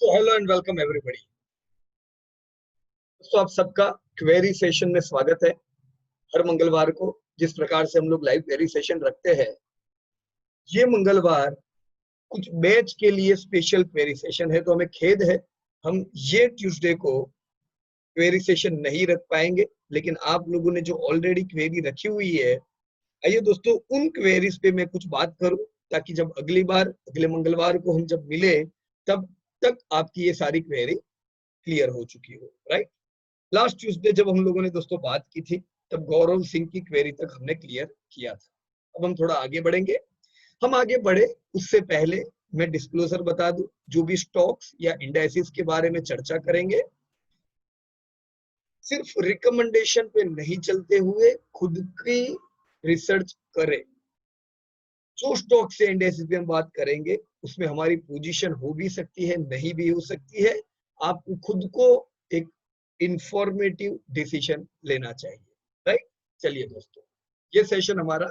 So hello and welcome everybody. दोस्तों आप सबका क्वेरी सेशन में स्वागत है। हर मंगलवार को जिस प्रकार से हम लोग लाइव क्वेरी सेशन रखते हैं, ये मंगलवार कुछ बैच के लिए स्पेशल क्वेरी सेशन है, तो हमें खेद है हम ये ट्यूसडे को क्वेरी सेशन नहीं रख पाएंगे, लेकिन आप लोगों ने जो ऑलरेडी क्वेरी रखी हुई है, आइए दोस्तों उन क्वेरीज पे मैं कुछ बात करूं, ताकि जब अगली बार अगले मंगलवार को हम जब मिले तब तक आपकी ये सारी क्वेरी क्लियर हो चुकी हो। राइट, लास्ट ट्यूसडे जब हम लोगों ने दोस्तों बात की थी तब गौरव सिंह की क्वेरी तक हमने क्लियर किया था। अब हम थोड़ा आगे बढ़ेंगे। हम आगे बढ़े उससे पहले मैं डिस्क्लोजर बता दूं, जो भी स्टॉक्स या इंडाइसिस के बारे में चर्चा करेंगे सिर्फ रिकमेंडेशन पे नहीं चलते हुए खुद की रिसर्च करें। जो स्टॉक से इंडाइसिस पे हम बात करेंगे उसमें हमारी पोजीशन हो भी सकती है, नहीं भी हो सकती है। आपको खुद को एक इंफॉर्मेटिव डिसीजन लेना चाहिए। राइट, चलिए दोस्तों, ये सेशन हमारा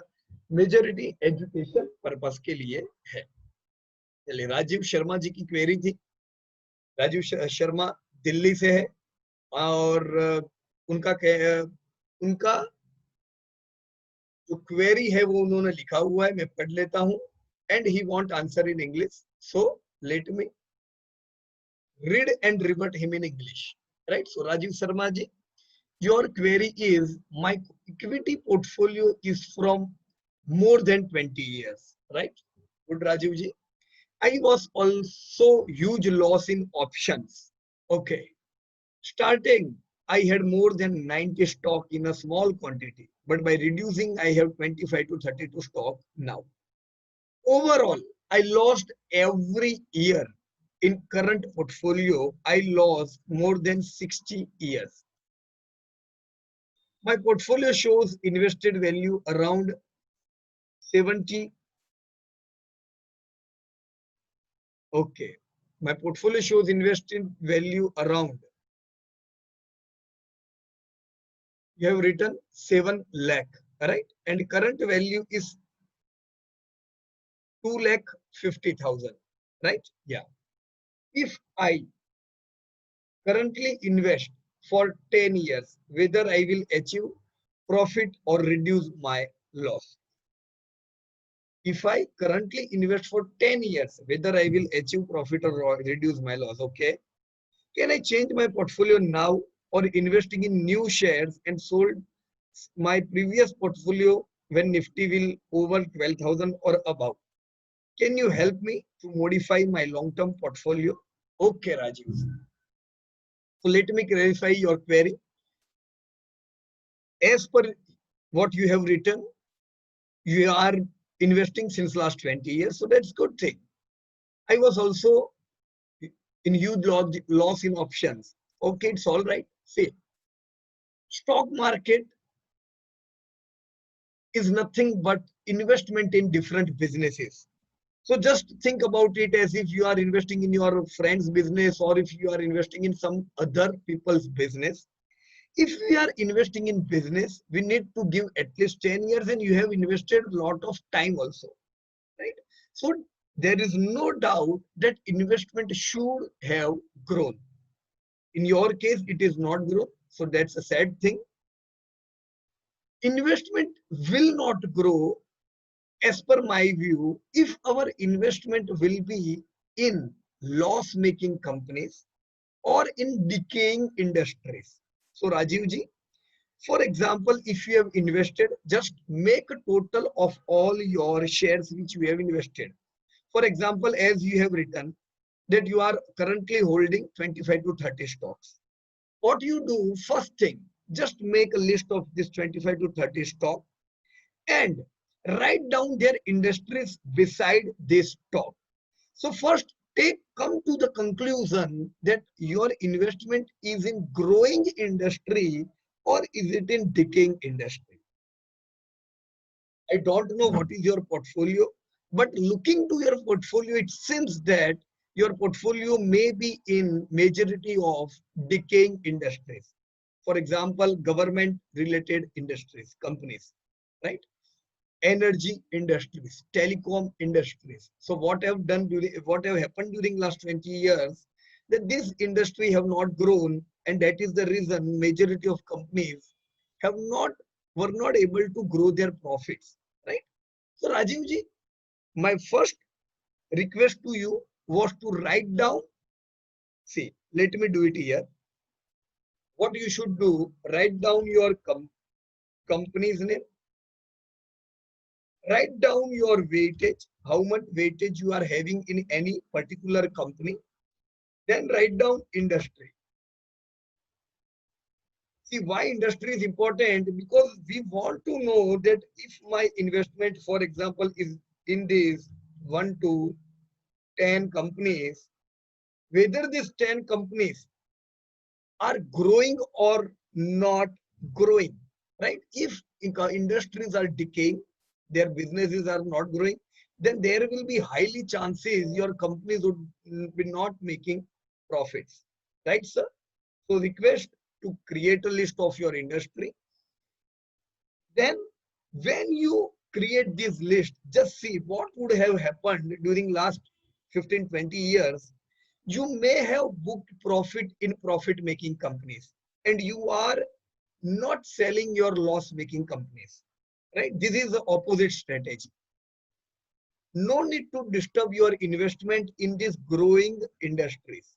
मेजॉरिटी एजुकेशन पर्पस के लिए है। चलिए, राजीव शर्मा जी की क्वेरी थी। राजीव शर्मा दिल्ली से है और उनका जो क्वेरी है वो उन्होंने लिखा हुआ है, मैं पढ़ लेता हूं। And he want answer in English, so let me read and revert him in English. Right, so Rajiv Sharma ji, your query is, my equity portfolio is from more than 20 years. Right, good Rajiv ji. I was also huge loss in options. Okay, starting I had more than 90 stock in a small quantity, but by reducing I have 25 to 32 stock now. Overall, I lost every year. In current portfolio, I lost more than 60 years. My portfolio shows invested value around 70. Okay. My portfolio shows invested value around, you have written 7 lakh, right? And current value is 2,50,000, right? Yeah. If I currently invest for 10 years, whether I will achieve profit or reduce my loss. If I currently invest for 10 years, whether I will achieve profit or reduce my loss. Okay. Can I change my portfolio now, or investing in new shares and sold my previous portfolio when Nifty will over 12,000 or above? Can you help me to modify my long-term portfolio? Okay, Rajiv. So let me clarify your query. As per what you have written, you are investing since last 20 years, so that's good thing. I was also in huge loss in options. Okay, it's all right. See, stock market is nothing but investment in different businesses. So just think about it as if you are investing in your friend's business, or if you are investing in some other people's business. If we are investing in business, we need to give at least 10 years, and you have invested a lot of time also, right? So there is no doubt that investment should have grown. In your case, it is not grown, so that's a sad thing. Investment will not grow, as per my view, if our investment will be in loss-making companies or in decaying industries. So Rajiv ji, for example, if you have invested, just make a total of all your shares which you have invested. For example, as you have written that you are currently holding 25 to 30 stocks. What you do, first thing, just make a list of this 25 to 30 stock and write down their industries beside this stock. So first, come to the conclusion that your investment is in growing industry or is it in decaying industry. I don't know what is your portfolio, but looking to your portfolio, it seems that your portfolio may be in majority of decaying industries. For example, government related industries, companies, right? Energy industries, telecom industries. So what have happened during last 20 years, that this industry have not grown, and that is the reason majority of companies have not were not able to grow their profits, right? So Rajivji, my first request to you was to write down. See, let me do it here. What you should do, write down your company's name, write down your weightage, how much weightage you are having in any particular company, then write down industry. See, why industry is important? Because we want to know that if my investment, for example, is in these 1 to 10 companies, whether these 10 companies are growing or not growing, right? If industries are decaying, their businesses are not growing, then there will be highly chances your companies would be not making profits, right, sir? So request to create a list of your industry. Then when you create this list, just see what would have happened during last 15-20 years. You may have booked profit in profit making companies, and you are not selling your loss making companies, right? This is the opposite strategy. No need to disturb your investment in these growing industries,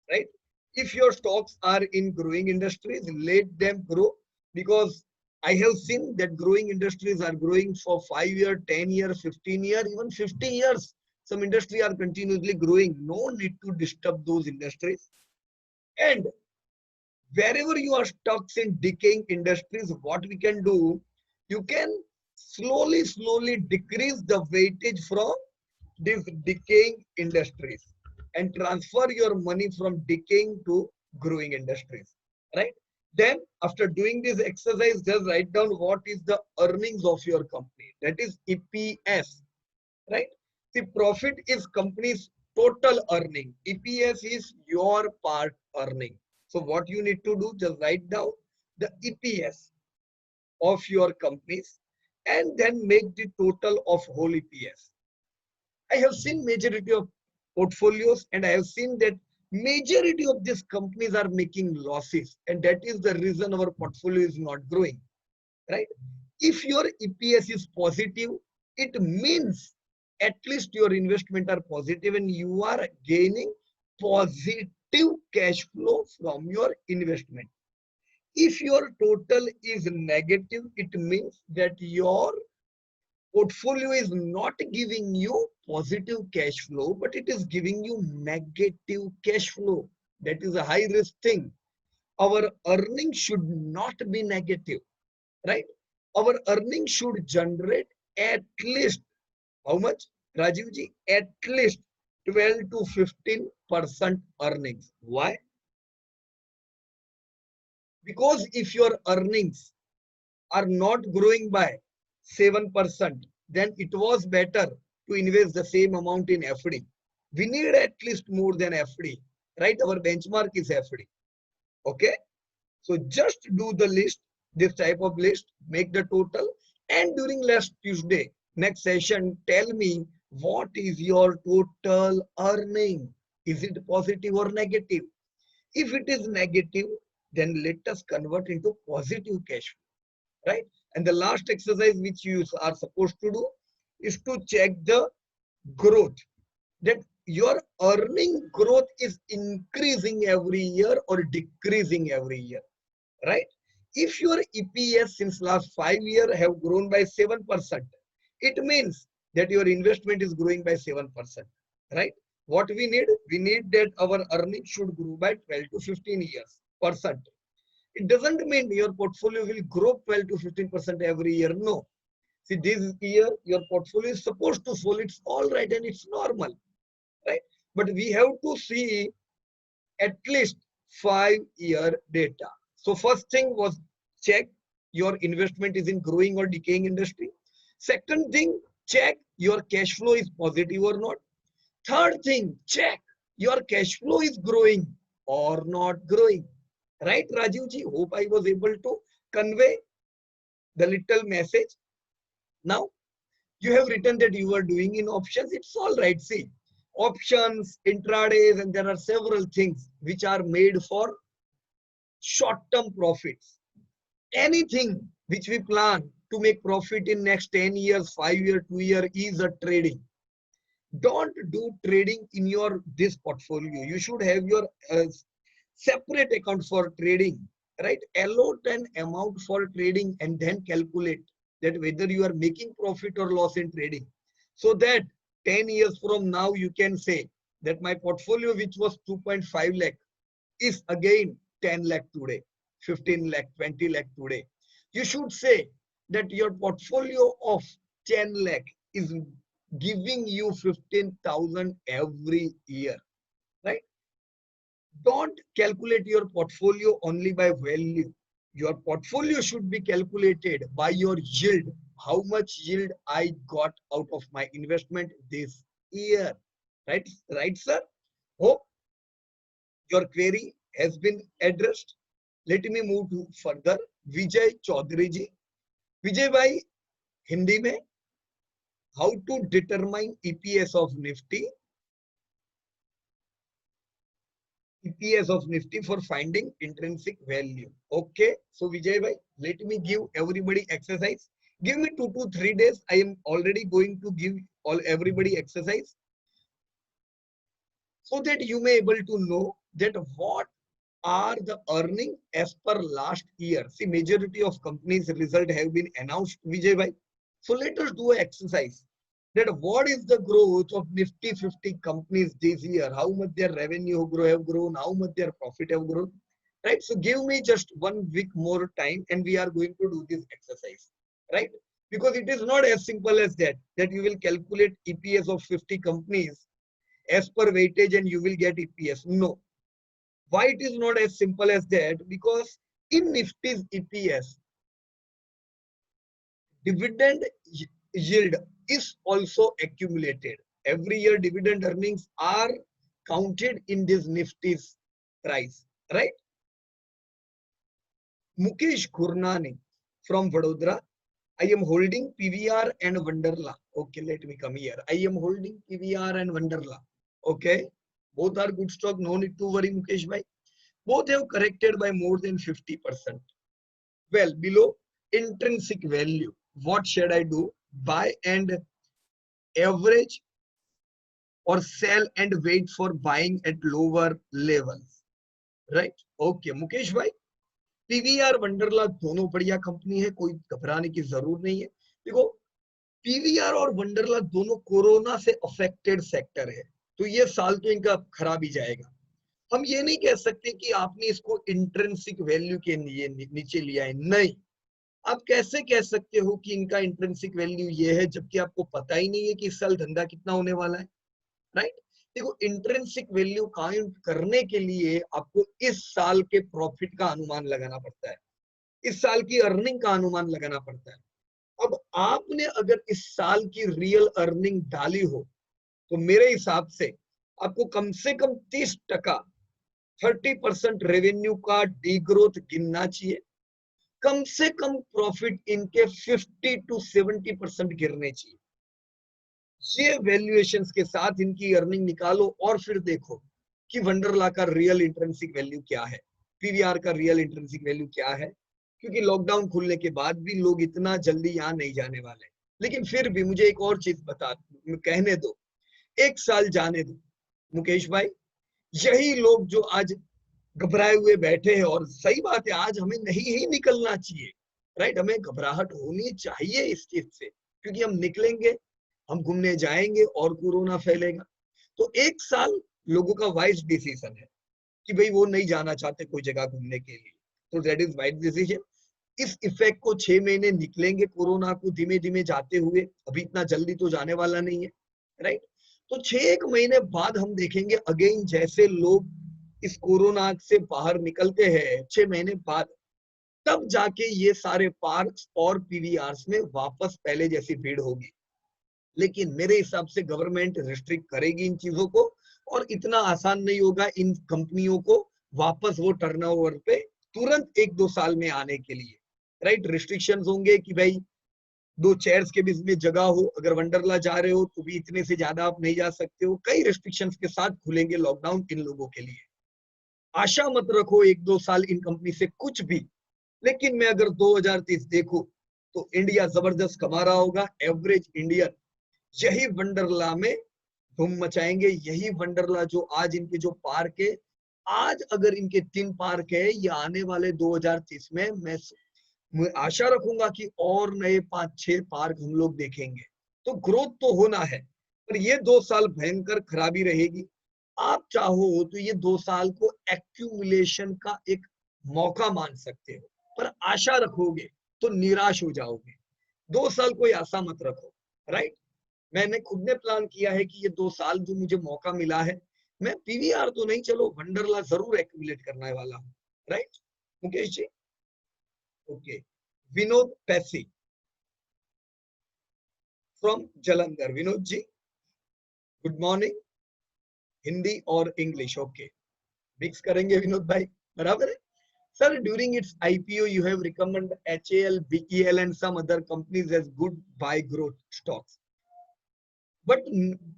right? If your stocks are in growing industries, let them grow, because I have seen that growing industries are growing for 5 years, 10 years, 15 years, even 50 years. Some industry are continuously growing. No need to disturb those industries. And wherever you are stuck in decaying industries, what we can do, you can slowly decrease the weightage from these decaying industries and transfer your money from decaying to growing industries, right? Then after doing this exercise, just write down what is the earnings of your company, that is EPS, right? The profit is company's total earning, EPS is your part earning. So what you need to do, just write down the EPS of your companies and then make the total of whole EPS. I have seen majority of portfolios, and I have seen that majority of these companies are making losses, and that is the reason our portfolio is not growing, right? If your EPS is positive, it means at least your investment are positive and you are gaining positive cash flow from your investment. If your total is negative, it means that your portfolio is not giving you positive cash flow, but it is giving you negative cash flow. That is a high risk thing. Our earnings should not be negative, right? Our earnings should generate at least how much, Rajivji? At least 12 to 15% earnings. Why? Because if your earnings are not growing by 7%, then it was better to invest the same amount in FD. We need at least more than FD, right? Our benchmark is FD. Okay. So just do the list, this type of list, make the total, and during last Tuesday, next session, tell me what is your total earning? Is it positive or negative? If it is negative, then let us convert into positive cash flow, right? And the last exercise which you are supposed to do is to check the growth, that your earning growth is increasing every year or decreasing every year, right? If your EPS since last 5 years have grown by 7%, it means that your investment is growing by 7%, right? What we need? We need that our earnings should grow by 12 to 15 years percent. It doesn't mean your portfolio will grow 12 to 15% every year. No. See, this year your portfolio is supposed to fall. It's all right and it's normal, right? But we have to see at least 5-year data. So first thing was check your investment is in growing or decaying industry. Second thing, check your cash flow is positive or not. Third thing, check your cash flow is growing or not growing. Right, Rajivji? Hope I was able to convey the little message. Now, you have written that you are doing in options. It's all right. See, options, intradays, and there are several things which are made for short-term profits. Anything which we plan to make profit in next 10 years, 5 years, 2 years is a trading. Don't do trading in your this portfolio. You should have your separate account for trading, right? Allot an amount for trading and then calculate that whether you are making profit or loss in trading, so that 10 years from now you can say that my portfolio which was 2.5 lakh is again 10 lakh today, 15 lakh, 20 lakh today. You should say that your portfolio of 10 lakh is giving you 15,000 every year, right? Don't calculate your portfolio only by value. Your portfolio should be calculated by your yield. How much yield I got out of my investment this year, right? Right, sir? Hope your query has been addressed. Let me move to further. Vijay Chaudhary ji. Vijay bhai, Hindi mein, how to determine EPS of Nifty? EPS of Nifty for finding intrinsic value. Okay, so Vijay bhai, let me give everybody exercise. Give me 2 to 3 days. I am already going to give everybody exercise, so that you may able to know that what are the earning as per last year. See, majority of companies result have been announced, Vijay bhai. So let us do an exercise that what is the growth of Nifty 50 companies this year, how much their revenue have grown, how much their profit have grown, right? So give me just 1 week more time and we are going to do this exercise, right? Because it is not as simple as that you will calculate EPS of 50 companies as per weightage and you will get EPS. No. Why it is not as simple as that? Because in Nifty's EPS, dividend yield is also accumulated. Every year dividend earnings are counted in this Nifty's price, right? Mukesh Gurnani from Vadodara. I am holding PVR and Wonderla. Okay, let me come here. I am holding PVR and Wonderla. Okay, both are good stock. No need to worry, Mukesh bhai. Both have corrected by more than 50%. Well, below intrinsic value, what should I do? Buy and average or sell and wait for buying at lower levels, right? Okay, Mukesh bhai, PVR Wonderla दोनों बढ़िया company है, कोई घबराने की जरूरत नहीं है. देखो, पीवीआर और वंडरला दोनों कोरोना से अफेक्टेड सेक्टर है, तो ये साल तो इनका खराब ही जाएगा. हम ये नहीं कह सकते कि आपने इसको इंट्रिंसिक वैल्यू के नीचे लिया है. नहीं, आप कैसे कह सकते हो कि इनका इंट्रिंसिक वैल्यू ये है जबकि आपको पता ही नहीं है कि इस साल धंधा कितना होने वाला है, राइट? देखो, इंट्रिंसिक वैल्यू काउंट करने के लिए आपको इस साल के प्रॉफिट का अनुमान लगाना पड़ता है, इस साल की अर्निंग का अनुमान लगाना पड़ता है. अब आपने अगर इस साल की रियल अर्निंग डाली हो तो मेरे हिसाब से आपको कम से कम 30%, 30% रेवेन्यू का डीग्रोथ गिनना चाहिए. कम से कम प्रॉफिट इनके 50 to 70% गिरने चाहिए. ये वैल्यूएशंस के साथ इनकी अर्निंग निकालो और फिर देखो कि वंडरला का रियल इंट्रिंसिक वैल्यू क्या है, पीवीआर का रियल इंट्रिंसिक वैल्यू क्या है. क्योंकि लॉकडाउन खुलने के बाद भी लोग इतना जल्दी यहाँ नहीं जाने वाले. लेकिन फिर भी मुझे एक और चीज कहने दो, एक साल जाने दो मुकेश भाई. यही लोग जो आज घबराए हुए बैठे हैं, और सही बात है, आज हमें नहीं ही निकलना चाहिए, राइट? हमें घबराहट होनी चाहिए इस चीज से, क्योंकि हम निकलेंगे, हम घूमने जाएंगे और कोरोना फैलेगा. तो एक साल लोगों का वाइज डिसीजन है कि भाई वो नहीं जाना चाहते कोई जगह घूमने के लिए, तो दैट इज वाइज डिसीजन. इस इफेक्ट को 6 महीने निकलेंगे कोरोना को धीमे धीमे जाते हुए, अभी इतना जल्दी तो जाने वाला नहीं है, राइट? तो 6 महीने बाद हम देखेंगे अगेन, जैसे लोग इस कोरोना से बाहर निकलते हैं 6 महीने बाद, तब जाके ये सारे पार्क्स और पीवीआर्स में वापस पहले जैसी भीड़ होगी. लेकिन मेरे हिसाब से गवर्नमेंट रिस्ट्रिक्ट करेगी इन चीजों को, और इतना आसान नहीं होगा इन कंपनियों को वापस वो टर्नओवर पे तुरंत 1-2 साल में आने के लिए, राइट? रिस्ट्रिक्शंस होंगे कि भाई दो चेयर्स के बीच में जगह हो, अगर वंडरला जा रहे हो तो भी इतने से ज्यादा आप नहीं जा सकते हो, कई रिस्ट्रिक्शंस के साथ खुलेंगे लॉकडाउन इन लोगों के लिए। आशा मत रखो 1-2 साल इन कंपनी से कुछ भी, लेकिन मैं अगर 2030 देखूं तो इंडिया जबरदस्त कमा रहा होगा। एवरेज इंडियन यही वंडरला में धूम मचाएंगे। यही वंडरला जो आज इनके जो पार्क है, आज अगर इनके 3 पार्क है, ये आने वाले 2030 में मैं आशा रखूंगा कि और नए 5-6 पार्क हम लोग देखेंगे। तो ग्रोथ तो होना है, पर ये 2 साल भयंकर खराबी रहेगी। आप चाहो तो ये 2 साल को एक्यूमुलेशन का एक मौका मान सकते हो, पर आशा रखोगे तो निराश हो जाओगे। 2 साल कोई आशा मत रखो, राइट। मैंने खुद ने प्लान किया है कि ये 2 साल जो मुझे मौका मिला है, मैं पीवीआर तो नहीं, चलो वंडरला जरूर एक्यूमुलेट करने वाला हूँ, right. Mukesh ji, okay. Vinod Passi from Jalandhar. Vinod ji, good morning. Hindi और इंग्लिश, ओके, मिक्स करेंगे विनोद भाई, बराबर है। Sir, during its IPO, you have recommended HAL, BEL, and some other companies as good buy growth stocks. But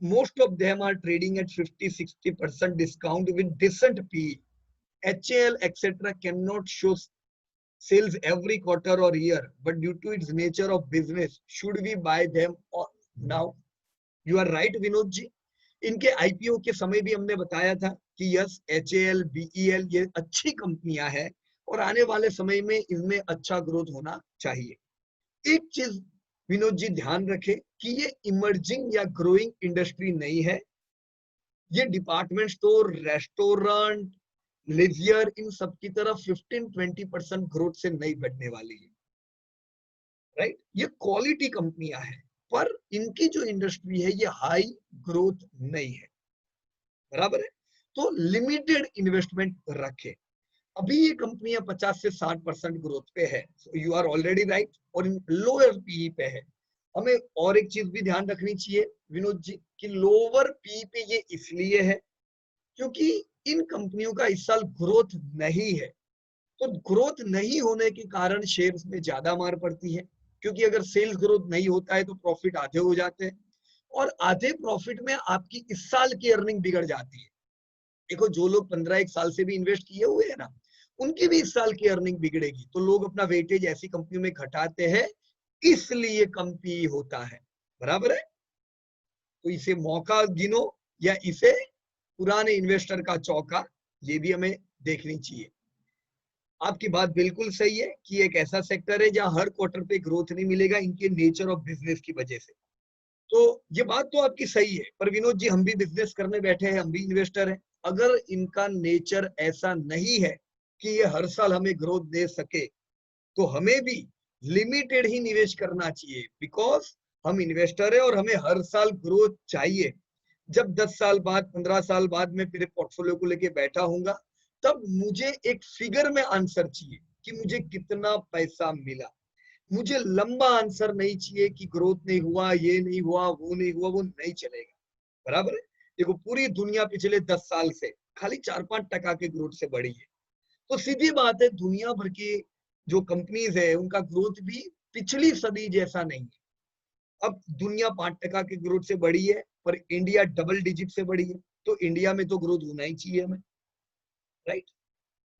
most of them are trading at 50-60% discount with decent PE. HAL, etc., cannot show sales every quarter or year, but due to its nature of business, should we buy them or now? You are right, Vinod ji. इनके IPO के समय भी हमने बताया था कि yes, HAL, BEL ये अच्छी कंपनियां हैं और आने वाले समय में इनमें अच्छा ग्रोथ होना चाहिए। एक चीज विनोद जी ध्यान रखें कि ये इमर्जिंग या ग्रोइंग इंडस्ट्री नहीं है। ये डिपार्टमेंट स्टोर, रेस्टोरेंट, लेजियर, इन सब की तरफ 15-20% ग्रोथ से नहीं बढ़ने वाली है, राइट। ये क्वालिटी कंपनियां हैं, पर इनकी जो इंडस्ट्री है ये हाई ग्रोथ नहीं है, बराबर है। तो लिमिटेड इन्वेस्टमेंट रखें। अभी ये कंपनियां 50 से 60% ग्रोथ पे है, यू आर ऑलरेडी राइट, और लोअर पीई पे है। हमें और एक चीज भी ध्यान रखनी चाहिए विनोद जी कि लोअर पीई पे ये इसलिए है क्योंकि इन कंपनियों का इस साल ग्रोथ नहीं है। तो ग्रोथ नहीं होने के कारण शेयर्स में ज्यादा मार पड़ती है, क्योंकि अगर सेल्स ग्रोथ नहीं होता है तो प्रॉफिट आधे हो जाते हैं, और आधे प्रॉफिट में आपकी इस साल की अर्निंग बिगड़ जाती है। देखो, जो लोग 15 साल से भी इन्वेस्ट किए हुए हैं ना, उनकी भी इस साल की अर्निंग बिगड़ेगी। तो लोग अपना वेटेज ऐसी कंपनियों में घटाते हैं, इसलिए कम पी होता है, बराबर है। तो इसे मौका गिनो या इसे पुराने इन्वेस्टर का चौका, ये भी हमें देखनी चाहिए। आपकी बात बिल्कुल सही है कि एक ऐसा सेक्टर है जहां हर क्वार्टर पे ग्रोथ नहीं मिलेगा इनके नेचर ऑफ बिजनेस की वजह से। तो ये बात तो आपकी सही है, पर विनोद जी हम भी बिजनेस करने बैठे हैं, हम भी इन्वेस्टर हैं। अगर इनका नेचर ऐसा नहीं है कि ये हर साल हमें ग्रोथ दे सके, तो हमें भी लिमिटेड ही निवेश करना चाहिए, बिकॉज हम इन्वेस्टर है और हमें हर साल ग्रोथ चाहिए। जब 10 साल बाद, 15 साल बाद मैं फिर पोर्टफोलियो को लेके बैठा हूंगा, तब मुझे एक फिगर में आंसर चाहिए कि मुझे कितना पैसा मिला। मुझे लंबा आंसर नहीं चाहिए कि ग्रोथ नहीं हुआ, ये नहीं हुआ, वो नहीं हुआ, वो नहीं चलेगा, बराबर है। देखो, पूरी दुनिया पिछले 10 साल से खाली 4-5% के ग्रोथ से बढ़ी है। तो सीधी बात है, दुनिया भर की जो कंपनीज है उनका ग्रोथ भी पिछली सदी जैसा नहीं है। अब दुनिया 5% के ग्रोथ से बढ़ी है, पर इंडिया डबल डिजिट से बढ़ी है, तो इंडिया में तो ग्रोथ होना ही चाहिए हमें, राइट।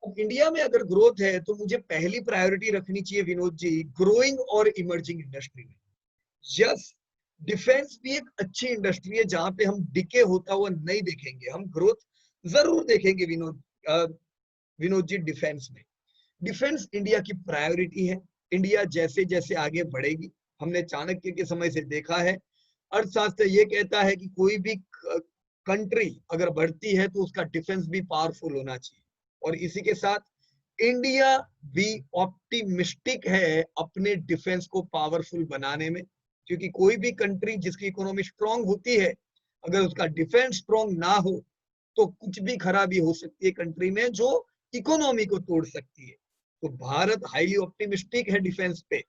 अब इंडिया में अगर ग्रोथ है तो मुझे पहली प्रायोरिटी रखनी चाहिए विनोद जी, ग्रोइंग और इमर्जिंग इंडस्ट्री में। यस, डिफेंस भी एक अच्छी इंडस्ट्री है जहां पे हम डिके होता हुआ नहीं देखेंगे, हम ग्रोथ जरूर देखेंगे विनोद जी। डिफेंस इंडिया की प्रायोरिटी है। इंडिया जैसे जैसे आगे बढ़ेगी, हमने चाणक्य के समय से देखा है, अर्थशास्त्र ये कहता है कि कोई भी कंट्री अगर बढ़ती है तो उसका डिफेंस भी पावरफुल होना चाहिए। और इसी के साथ इंडिया भी ऑप्टिमिस्टिक है अपने डिफेंस को पावरफुल बनाने में, क्योंकि कोई भी कंट्री जिसकी इकोनॉमी स्ट्रांग होती है, अगर उसका डिफेंस स्ट्रांग ना हो तो कुछ भी खराबी हो सकती है कंट्री में, जो इकोनॉमी को तोड़ सकती है। तो भारत हाईली ऑप्टिमिस्टिक है डिफेंस पे,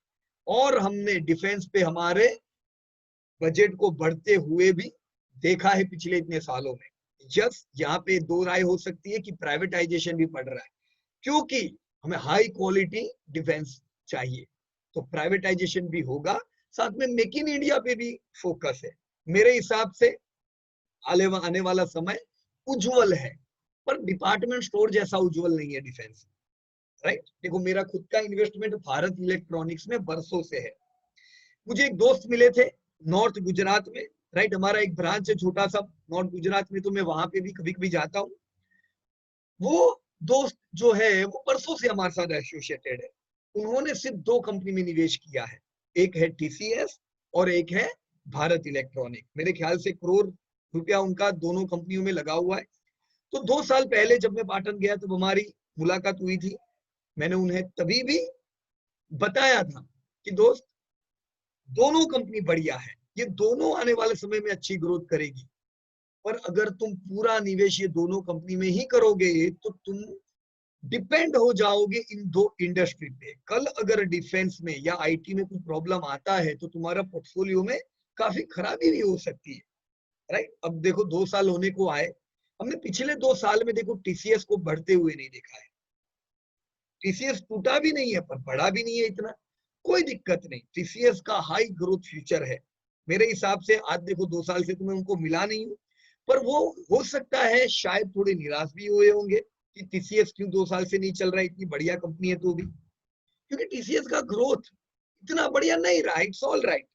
और हमने डिफेंस पे हमारे बजट को बढ़ते हुए भी देखा है पिछले इतने सालों में। यस, यहाँ पे दो राय हो सकती है कि प्राइवेटाइजेशन भी बढ़ रहा है, क्योंकि हमें हाई क्वालिटी डिफेंस चाहिए, तो प्राइवेटाइजेशन भी होगा। साथ में मेक इन इंडिया पे भी फोकस है। मेरे हिसाब से आने वाला समय उज्जवल है, पर डिपार्टमेंट स्टोर जैसा उज्जवल नहीं है डिफेंस। राइट, देखो मेरा खुद का इन्वेस्टमेंट भारत इलेक्ट्रॉनिक्स में बरसों से है। मुझे एक दोस्त मिले थे नॉर्थ गुजरात में। राइट, हमारा एक ब्रांच है छोटा सा नॉर्थ गुजरात में, तो मैं वहां पे भी कभी कभी जाता हूँ। वो दोस्त जो है वो बरसों से हमारे साथ एसोसिएटेड है। उन्होंने सिर्फ 2 कंपनी में निवेश किया है, एक है टीसीएस और एक है भारत इलेक्ट्रॉनिक। मेरे ख्याल से करोड़ रुपया उनका दोनों कंपनियों में लगा हुआ है। तो 2 साल पहले जब मैं पाटन गया तब हमारी मुलाकात हुई थी। मैंने उन्हें तभी भी बताया था कि दोस्त, दोनों कंपनी बढ़िया है, ये दोनों आने वाले समय में अच्छी ग्रोथ करेगी, पर अगर तुम पूरा निवेश ये दोनों कंपनी में ही करोगे तो तुम डिपेंड हो जाओगे इन 2 इंडस्ट्री पे। कल अगर डिफेंस में या आईटी में कुछ प्रॉब्लम आता है तो तुम्हारा पोर्टफोलियो में काफी खराबी भी हो सकती है। राइट, अब देखो 2 साल होने को आए, हमने पिछले 2 साल में देखो टीसीएस को बढ़ते हुए नहीं देखा है। टीसीएस टूटा भी नहीं है पर बढ़ा भी नहीं है इतना, कोई दिक्कत नहीं। टीसीएस का हाई ग्रोथ फ्यूचर है मेरे हिसाब से। आज देखो 2 साल से तो मैं उनको मिला नहीं हूँ, पर वो हो सकता है शायद थोड़े निराश भी हुए होंगे कि टीसीएस क्यों 2 साल से नहीं चल रहा है, इतनी बढ़िया कंपनी है तो भी, क्योंकि टीसीएस का ग्रोथ इतना बढ़िया नहीं रहा। It's all right,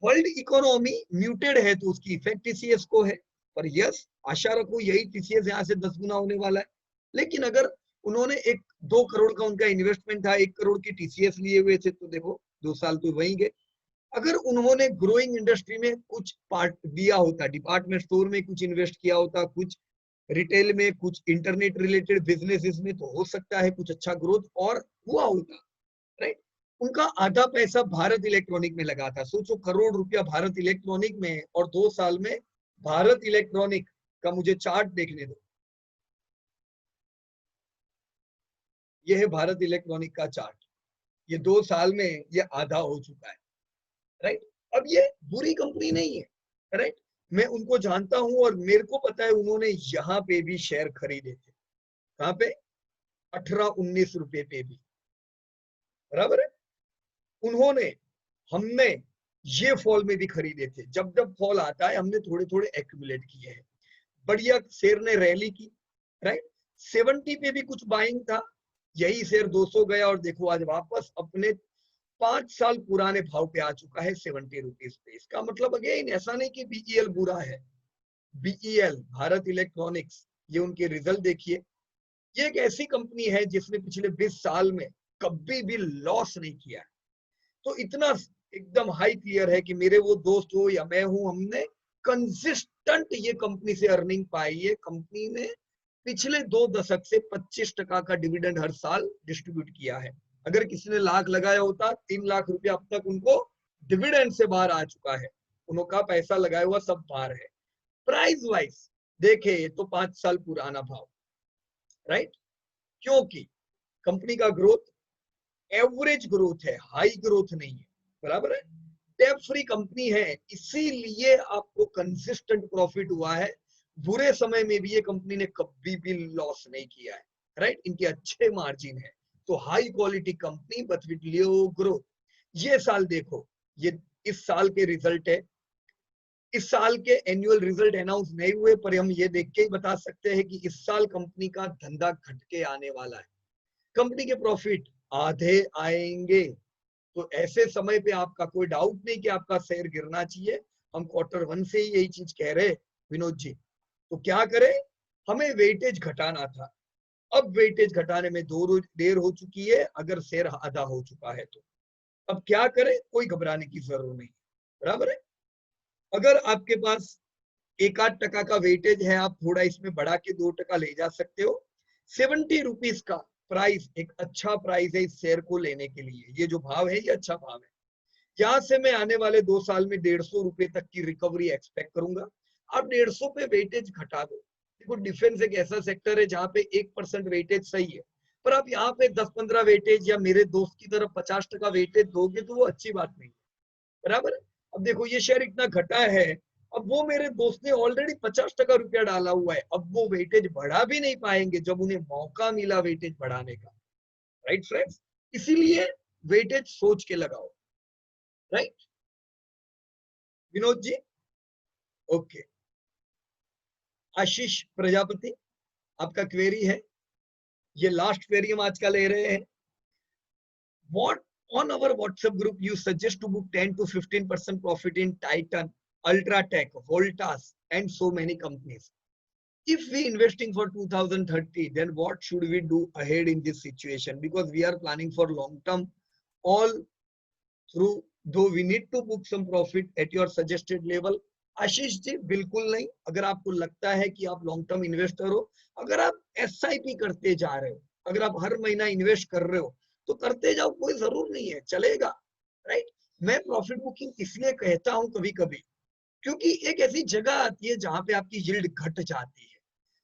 world economy muted है तो उसकी इफेक्ट टीसीएस को है, पर यस आशा रखो यही टीसीएस यहाँ से 10 गुना होने वाला है। लेकिन अगर उन्होंने 1-2 करोड़ का उनका इन्वेस्टमेंट था, 1 करोड़ की टीसीएस लिए हुए थे, तो देखो 2 साल तो वहीं गए। अगर उन्होंने ग्रोइंग इंडस्ट्री में कुछ पार्ट दिया होता, डिपार्टमेंट स्टोर में कुछ इन्वेस्ट किया होता, कुछ रिटेल में, कुछ इंटरनेट रिलेटेड बिजनेसेस में, तो हो सकता है कुछ अच्छा ग्रोथ और हुआ होता। राइट, उनका आधा पैसा भारत इलेक्ट्रॉनिक में लगा था। सोचो, करोड़ रुपया भारत इलेक्ट्रॉनिक में, और 2 साल में भारत इलेक्ट्रॉनिक का, मुझे चार्ट देखने दो, ये है भारत इलेक्ट्रॉनिक का चार्ट। ये 2 साल में ये आधा हो चुका है। राइट, अब ये बुरी कंपनी नहीं है। राइट, मैं उनको जानता हूं और मेरे को पता है उन्होंने यहाँ पे भी शेयर खरीदे थे। कहाँ पे? 18-19 रुपए पे भी, बराबर है। उन्होंने, हमने ये फॉल में भी खरीदे थे। जब जब फॉल आता है हमने थोड़े थोड़े एक्यूमुलेट किए हैं। बढ़िया शेयर ने रैली की। राइट, 70 पे भी कुछ बाइंग था, यही शेयर 200 गया और देखो आज वापस अपने 5 साल पुराने भाव पे आ चुका है 70 रुपीज पे। इसका मतलब अगेन ऐसा नहीं कि बीईएल बुरा है। बीईएल, भारत इलेक्ट्रॉनिक्स, ये उनके रिजल्ट देखिए। ये एक ऐसी कंपनी है जिसने पिछले 20 साल में कभी भी लॉस नहीं किया है। तो इतना एकदम हाई क्लियर है कि मेरे वो दोस्त हो या मैं हूं, हमने कंसिस्टेंट ये कंपनी से अर्निंग पाई है। कंपनी ने पिछले 2 दशक से 25% का डिविडेंड हर साल डिस्ट्रीब्यूट किया है। अगर किसी ने लाख लगाया होता, 3 लाख रुपया अब तक उनको डिविडेंड से बाहर आ चुका है। उनका पैसा लगाया हुआ सब बाहर है। प्राइस वाइज देखे तो 5 साल पुराना भाव। राइट, क्योंकि कंपनी का ग्रोथ एवरेज ग्रोथ है, हाई ग्रोथ नहीं है, बराबर है। डेट फ्री कंपनी है, इसीलिए आपको कंसिस्टेंट प्रॉफिट हुआ है। बुरे समय में भी ये कंपनी ने कभी भी लॉस नहीं किया है। राइट, इनके अच्छे मार्जिन है, तो high quality company but with low growth. ये साल देखो, ये इस साल के रिजल्ट है। इस साल के एनुअल रिजल्ट अनाउंस नहीं हुए, पर हम ये देख के ही बता सकते हैं कि इस साल कंपनी का धंधा घट के आने वाला है। कंपनी के प्रॉफिट आधे आएंगे। तो ऐसे समय पे आपका कोई डाउट नहीं कि आपका शेयर गिरना चाहिए। हम Q1 से ही यही चीज कह रहे विनोद जी। तो क्या करें, हमें वेटेज घटाना था। अब वेटेज घटाने में 2 रोज देर हो चुकी है, अगर शेयर आधा हो चुका है तो। अब क्या करें, कोई घबराने की जरूरत नहीं, बराबर है। अगर आपके पास 1-8% का वेटेज है, आप थोड़ा इसमें बढ़ा के 2% ले जा सकते हो। 70 रुपीज का प्राइस एक अच्छा प्राइस है इस शेयर को लेने के लिए। ये जो भाव है ये अच्छा भाव है। यहाँ से मैं आने वाले 2 साल में 150 रुपए तक की रिकवरी एक्सपेक्ट करूंगा। आप 150 पे वेटेज घटा दो। देखो डिफेंस एक ऐसा सेक्टर है जहाँ पे 1% वेटेज सही है, पर आप यहाँ पे 10-15 वेटेज या मेरे दोस्त की तरफ 50% वेटेज दोगे तो वो अच्छी बात नहीं है, बराबर है। अब देखो ये शेयर इतना घटा है, अब वो मेरे दोस्त ने ऑलरेडी 50% रुपया डाला हुआ है, अब वो वेटेज बढ़ा भी नहीं पाएंगे जब उन्हें मौका मिला वेटेज बढ़ाने का। राइट फ्रेंड्स, इसीलिए वेटेज सोच के लगाओ। राइट विनोद जी? ओके, आशीष प्रजापति आपका क्वेरी है, ये लास्ट क्वेरी हम आज का ले रहे हैं। What on our WhatsApp group you suggest to book 10 to 15% profit in Titan, Ultratech, Voltas, and so many companies? If we investing for 2030, then what should we do ahead in this situation? Because we are planning for long term all through, though we need to book some profit at your suggested level. Ashish ji बिल्कुल नहीं। अगर आपको लगता है कि आप long term investor हो, अगर आप एसआईपी करते जा रहे हो, अगर आप हर महीना इन्वेस्ट कर रहे हो, तो करते जाओ, कोई जरूर नहीं है, चलेगा। राइट, मैं प्रॉफिट बुकिंग इसलिए कहता हूं कभी कभी, क्योंकि एक ऐसी जगह आती है जहां पे आपकी यील्ड घट जाती है,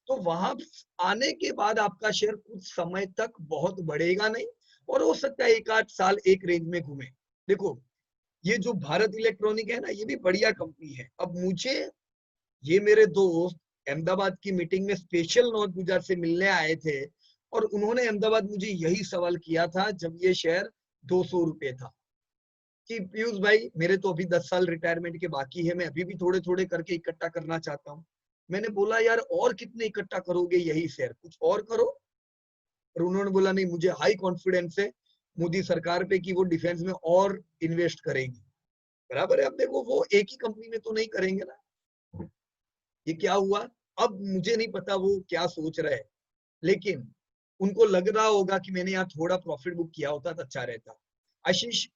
तो वहां आने के बाद आपका शेयर कुछ समय तक बहुत बढ़ेगा नहीं, और हो सकता है 1-8 साल एक रेंज में घूमे। देखो, ये जो भारत इलेक्ट्रॉनिक है ना, ये भी बढ़िया कंपनी है। अब मुझे ये मेरे दोस्त अहमदाबाद की मीटिंग में स्पेशल नॉर्थ गुजरात से मिलने आए थे, और उन्होंने अहमदाबाद मुझे यही सवाल किया था जब ये शेयर 200 रुपए था, कि पीयूष भाई मेरे तो अभी 10 साल रिटायरमेंट के बाकी है, मैं अभी भी थोड़े थोड़े करके इकट्ठा करना चाहता हूँ। मैंने बोला यार और कितने इकट्ठा करोगे, यही शेयर कुछ और करो। और उन्होंने बोला नहीं, मुझे हाई कॉन्फिडेंस है मोदी सरकार पे कि वो डिफेंस में और इन्वेस्ट करेगी। बराबर है। अब देखो, वो एक ही कंपनी में तो नहीं करेंगे ना। ये क्या हुआ, अब मुझे नहीं पता वो क्या सोच रहे हैं, लेकिन उनको लग रहा होगा कि मैंने यहाँ थोड़ा प्रॉफिट बुक किया होता तो अच्छा रहता। आशीष,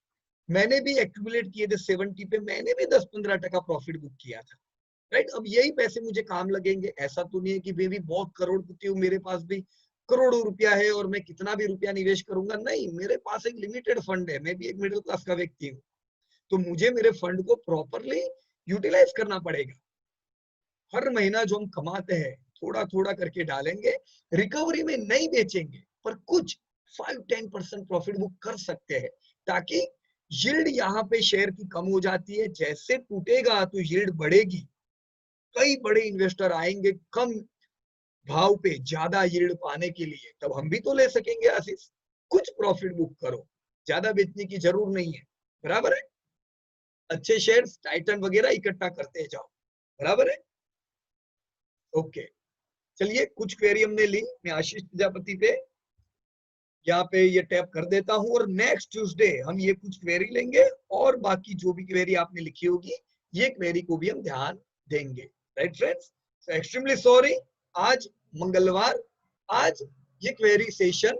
मैंने भी एक्यूमुलेट किए थे 70 पे, मैंने भी 10-15% प्रॉफिट बुक किया था। राइट, अब यही पैसे मुझे काम लगेंगे। ऐसा तो नहीं है कि मैं भी बहुत करोड़पति हूँ, मेरे पास भी करोड़ों रुपया है और मैं कितना भी रुपया निवेश करूंगा, नहीं, मेरे पास एक लिमिटेड फंड है, मैं भी एक मिडिल क्लास का व्यक्ति हूँ, तो मुझे मेरे फंड को प्रॉपरली यूटिलाइज करना पड़ेगा। हर महीना जो हम कमाते हैं थोड़ा थोड़ा करके डालेंगे, रिकवरी में नहीं बेचेंगे, पर कुछ 5-10% प्रॉफिट बुक कर सकते हैं, ताकि यील्ड यहाँ पे शेयर की कम हो जाती है, जैसे टूटेगा तो यील्ड बढ़ेगी, कई बड़े इन्वेस्टर आएंगे कम भाव पे ज्यादा यील्ड पाने के लिए, तब हम भी तो ले सकेंगे। आशीष, कुछ प्रॉफिट बुक करो, ज्यादा बेचने की जरूर नहीं है। बराबर है, अच्छे शेयर्स टाइटन वगैरह इकट्ठा करते जाओ। बराबर है, ओके। चलिए, कुछ क्वेरी हमने ली, मैं आशीष प्रजापति पे यहाँ पे ये टैप कर देता हूँ, और नेक्स्ट ट्यूसडे हम ये कुछ क्वेरी लेंगे, और बाकी जो भी क्वेरी आपने लिखी होगी ये क्वेरी को भी हम ध्यान देंगे। राइट फ्रेंड्स, एक्सट्रीमली सॉरी, आज मंगलवार, आज ये क्वेरी सेशन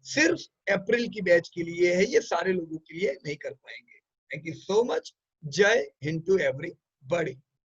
सिर्फ अप्रैल की बैच के लिए है, ये सारे लोगों के लिए नहीं कर पाएंगे। Thank you so much. जय हिंद टू एवरीबॉडी।